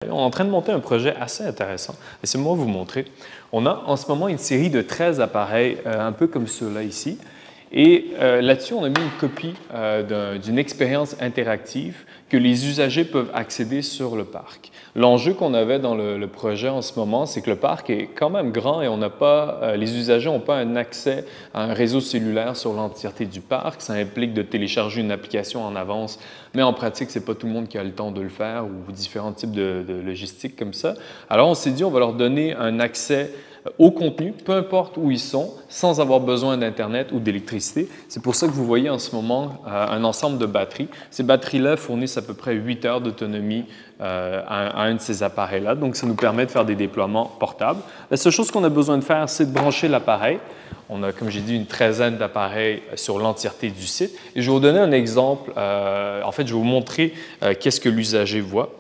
On est en train de monter un projet assez intéressant. Laissez-moi vous montrer. On a en ce moment une série de 13 appareils, un peu comme ceux-là ici. Et là-dessus, on a mis une copie d'une expérience interactive que les usagers peuvent accéder sur le parc. L'enjeu qu'on avait dans le projet en ce moment, c'est que le parc est quand même grand et on n'a pas, les usagers n'ont pas un accès à un réseau cellulaire sur l'entièreté du parc. Ça implique de télécharger une application en avance, mais en pratique, ce n'est pas tout le monde qui a le temps de le faire ou différents types de logistique comme ça. Alors, on s'est dit, on va leur donner un accès au contenu, peu importe où ils sont, sans avoir besoin d'Internet ou d'électricité. C'est pour ça que vous voyez en ce moment un ensemble de batteries. Ces batteries-là fournissent à peu près 8 heures d'autonomie à un de ces appareils-là. Donc, ça nous permet de faire des déploiements portables. La seule chose qu'on a besoin de faire, c'est de brancher l'appareil. On a, comme j'ai dit, une treizaine d'appareils sur l'entièreté du site. Et je vais vous donner un exemple. En fait, je vais vous montrer qu'est-ce que l'usager voit.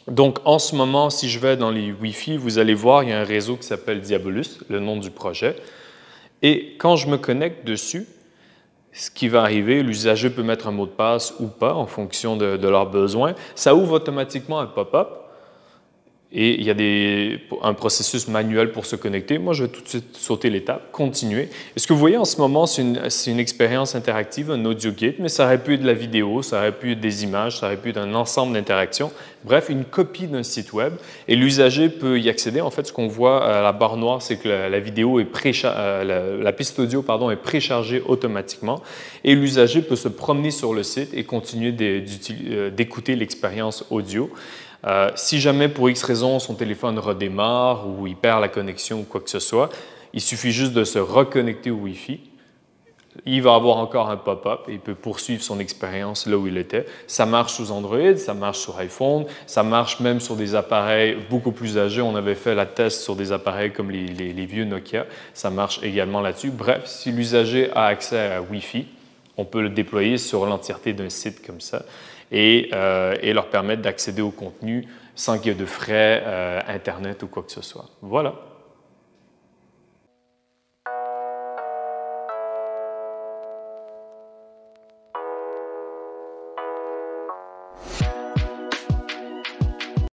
Donc, en ce moment, si je vais dans les Wi-Fi, vous allez voir, il y a un réseau qui s'appelle Diabolus, le nom du projet. Et quand je me connecte dessus, ce qui va arriver, l'usager peut mettre un mot de passe ou pas en fonction de leurs besoins. Ça ouvre automatiquement un pop-up. Et il y a un processus manuel pour se connecter. Moi, je vais tout de suite sauter l'étape, continuer. Et ce que vous voyez en ce moment, c'est une expérience interactive, un audio gate, mais ça aurait pu être de la vidéo, ça aurait pu être des images, ça aurait pu être un ensemble d'interactions. Bref, une copie d'un site web. Et l'usager peut y accéder. En fait, ce qu'on voit à la barre noire, c'est que la vidéo est la piste audio est préchargée automatiquement. Et l'usager peut se promener sur le site et continuer d'écouter l'expérience audio. Si jamais, pour X raison, son téléphone redémarre ou il perd la connexion ou quoi que ce soit, il suffit juste de se reconnecter au Wi-Fi. Il va avoir encore un pop-up et il peut poursuivre son expérience là où il était. Ça marche sous Android, ça marche sur iPhone, ça marche même sur des appareils beaucoup plus âgés. On avait fait la test sur des appareils comme les vieux Nokia. Ça marche également là-dessus. Bref, si l'usager a accès à Wi-Fi, on peut le déployer sur l'entièreté d'un site comme ça et leur permettre d'accéder au contenu sans qu'il y ait de frais Internet ou quoi que ce soit. Voilà.